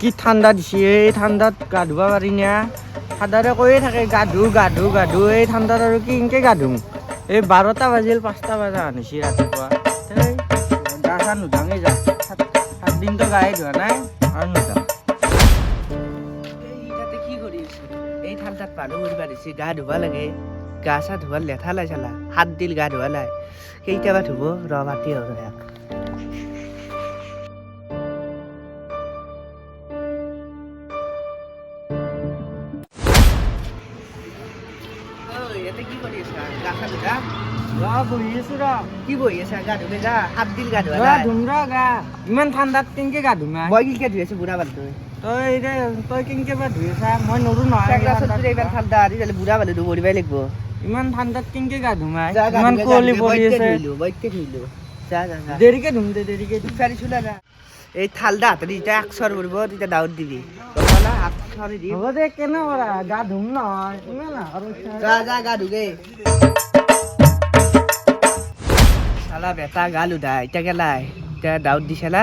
কি ঠাণ্ডা দিছে এই ঠাণ্ডাত গা ধুব পাৰি না সাদাৰে কৈয়ে থাকে গা ধু এই ঠাণ্ডাত আৰু কেনেকৈ গা ধুম এই 12টা বাজিল 5টা বজা আনিছে ৰাতিপুৱা এই গা চা নুধাঙেই যা 7 দিনতো গায়ে ধোৱা নাই আৰু নুধাম তাতে কি কৰি আছে এই ঠাণ্ডাত মানুহ মৰিব দিছে গা ধুব লাগে গা চা ধোৱাৰ লেঠা লাই চালা 7 দিন গা ধোৱা নাই কেইটাবা ধুব ৰ মাতি আৰু ইয়াতে কি কৰি আছা গা চা ধুবা বহি আছো ৰ কি বহি আছা গা ধুবে যা 7 দিন গা ধোৱা ৰ নাই ধুম ৰ গা ইমান ঠাণ্ডাত কেনেকৈ গা ধুম মই কি ধুই আছো বুঢ়া মানুহ তই কেনেকৈ বা ধুই আছা মই নৰো নহয় ইমান ঠাণ্ডা আজিকালি বুঢ়া মানুহ মৰিবই লাগিব ইমান ঠাণ্ডাত কেনেকৈ গা ধুম ইমান কুঁৱলী পৰি আছে দেৰিকে ধুম দে দেৰিকে এই ঠাণ্ডা হাতত যেতিয়া আক্সৰ কৰিব তেতিয়া দাউত দিবি হ'ব দে কেনে কৰা গা ধুম নহয় ইমান যা গা ধুগে চালা বেটা গা লুধা এতিয়া গেলাই এতিয়া দাউত দিছেলা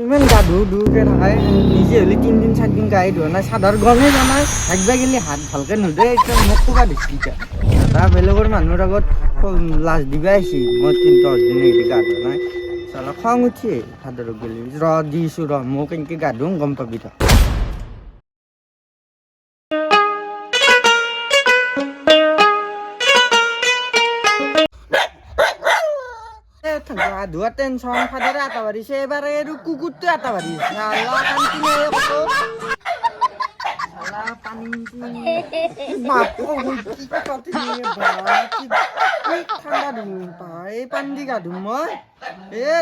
ইমান গা ধুকে থাকে নিজে হ'লে 3 দিন 4 দিন গাই ধোৱা নাই চাদৰ গৰমেই যোৱা নাই একবাৰ গেলি হাত ভালকৈ নোধে এতিয়া মোক ক'বা দিছি এতিয়া এটা বেলেগৰ মানুহৰ আগত লাজ দিবা আহিছি মই 10 দিন এৰি গা ধোৱা নাই চালা খং উঠি চাদৰত গেলি ৰ দিছোঁ ৰ মই কেনেকৈ গা ধুম গম পাবি তই গা ধোৱা টেনশ্যন ফাদাৰে আটা বাঢ়িছে এবাৰ আৰু কুকুৰটোৱে আটা বাঢ়িছে ঠাণ্ডা ধুম এই পানী দি গা ধুম মই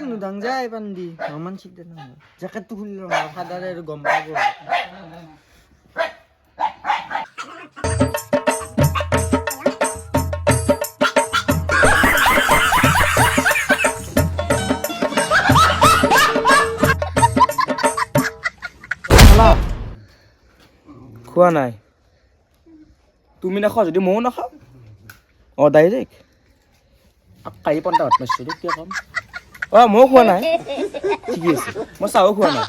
নুধাং যায় এই পানী দি নমান চিক দে নহয় জেকেটটো খুলি লওঁ ফাদাৰে আৰু গম পাব খোৱা নাই তুমি নাখাওঁ যদি ময়ো নাখাওঁ ডাইৰেক্ট কাঢ়ি 50 ভাত মাৰিছোঁ তোক কিয় ক'ম ময়ো খোৱা নাই ঠিকে আছে মই চাহো খোৱা নাই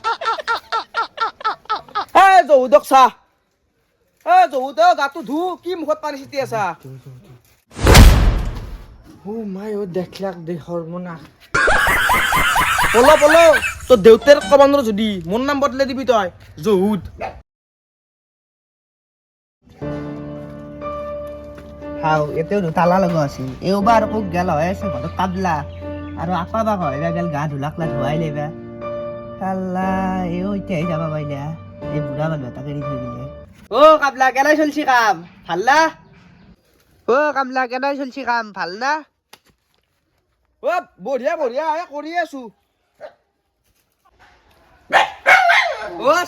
জহুদক চাহ জহুদ গাটো ধু কি মুখত পানী ছিটি আছা মাই দেখলাক দেশৰ মনা পল তোৰ দেউতাৰ ক'ব নোৱাৰো যদি মোৰ নাম বদলাই দিবি তই জহুদ হাও এতেও তালা লগা আছিল এইবাৰ আকৌ গেল হৈ আছে ঘৰত কাবলা আৰু আপা বা হয় গেল গা ধুলাকলা ধুৱাই লেবা কাল্লা এও এতিয়াই যাবা পাইলা এই বুঢ়া মানুহ এটাকে এৰি থৈ দিলে কাবলা কেনাই চলছি কাম ভাল না কামলা কেনাই চলছি কাম ভাল না বঢ়িয়া কৰি আছো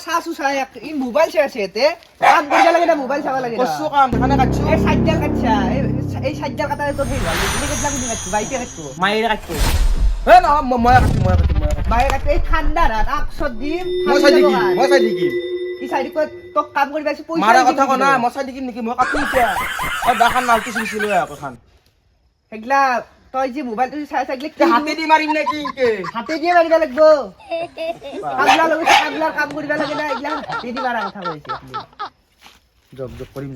চাচু চাই ই মোবাইল চাই আছে এতে কাম কৰিব লাগে না মোবাইল চাব লাগে কছো কাম দেখানে কাটছো এই সাইডাল কাটছা এই সাইডাল কাটারে তোর হেই ভালো তুমি কেটলা কোনি কাটছো বাইতে কাটছো মায়ের কাটছো না মই কাটছো মায়ের কাটছো এই ঠান্ডা রাত 100 দিন মই চাই দিকি ই সাইডে কো তো কাম কৰি পাইছি পয়সা মারা কথা কনা মই চাই দিকি নেকি মই কাটছো ইটা দাখান নালটো চিনছিলো এখন হেগলা তই যে মোবাইল তুই চাই থাকলে কি হাতে দি মারিম নাকি ইনকে হাতে দিয়ে মারিবা লাগবো কামলা লগে কামলার কাম করিবা লাগে না এগলা হাতে দি মারা কথা কইছে জব কৰিম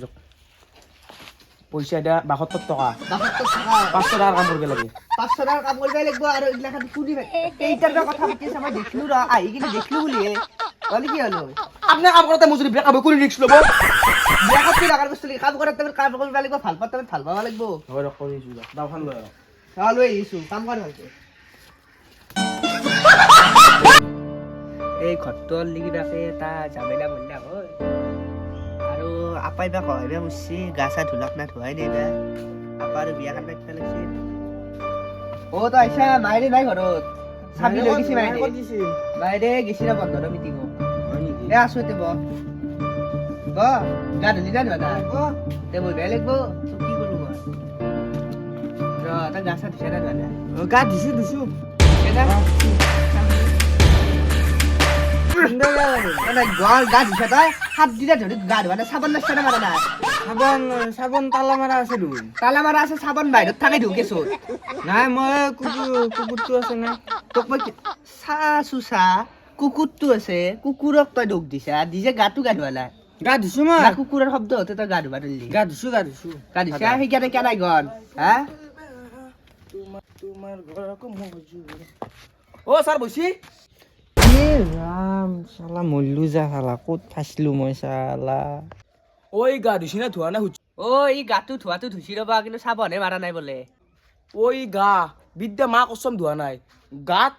পইচা দিয়া 72 টকা 500 টাকাৰ কাম কৰিব লাগে 500 টাকাৰ কাম কৰিবাই লাগবো আৰু এগলা খান কুনি এইটাৰ কথা পাতিছ মই দেখলু ৰ আহি কিনে দেখলু বুলি বলি কি হলো আপনি কাম করতে মজুরি ব্রেক আবে কোন রিস্ক লব ব্রেকত কি লাগার বস্তু কাম করতে কাম কৰিবা লাগবো ভাল পাতে ভাল পাবা লাগবো হয় কৰিছো দাও খান লয় লৈ আহিছো কাম কৰ ভালকে এই ঘৰটোৰ লিগি ৰাখে এটা ঝামেলা মহিলা হয় আৰু আপাই বা কয়বা মুছি গা চা ধুলাক না ধুৱাই দেবা আপাৰ বিয়া কাট পাইছে লাগছিল তো আইছা মাইৰে নাই ঘৰত চাবি লৈ গিছি মাইৰে গিছি না বন্ধৰ মিটিং আছো তে গা ধুলি না ধোৱা নাই তে মই বেয়া লাগব কি কৰো মই তা গা চা ধুইছা না ধোৱা নাই গা দিছো গা ধুইছা তই 7 দিনে ধৰি গা ধোৱা নাই চাবোন মাৰিছা না মাৰা নাই চাবোন তালা মাৰা আছে দেখোন তালা মাৰা আছে চাবোন বাহিৰত থাকে ঢুকেছো নাই মই কুকুৰটো আছে না তোক মই চা কুকুৰটো আছে কুকুৰক তই দুখ দিছা দিছে গাটো গা ধুৱালা গা ধুছো মই না কুকুৰৰ শব্দ হতে তই গা ধুবা ধৰিলি গা ধুছো গা দিছা সেইকাৰণে কেনাই গল হা তোমাৰ ঘৰ আকৌ মজুৰ অ ছাৰ বৈছি এ ৰাম চালা মল্লু যা চালা ক'ত ফাঁচলো মই চালা ঐ গা ধুছি না ধোৱা না সুধ ঐ ই গাটো ধোৱাটো ধুচি ৰবা কিন্তু চাবনে মাৰা নাই বোলে ঐ গা বিদ্যা মা কচম ধোৱা নাই গাত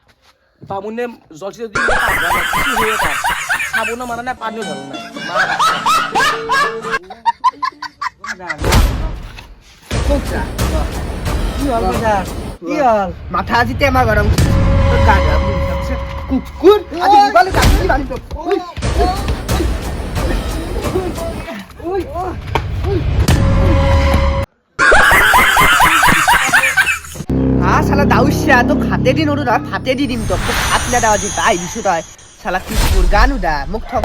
বামুণে জলচি চাবোনো মাৰা নাই পানীও ধৰা নাই কি হ'ল কথা কি হ'ল মাথা আজি টেমা গৰম তই গা ধোৱা বুলি ভাবিছ কুকুৰ আজি ইবালে গা ধুলি বালি তো শালা দাউছিয়া তোক হাতে দি নৰো নহয় হাতে দি দিম তোক হাত নেদা আজি তাই দিছো তই শালা কুকুৰ গান উদা মোক ঠগ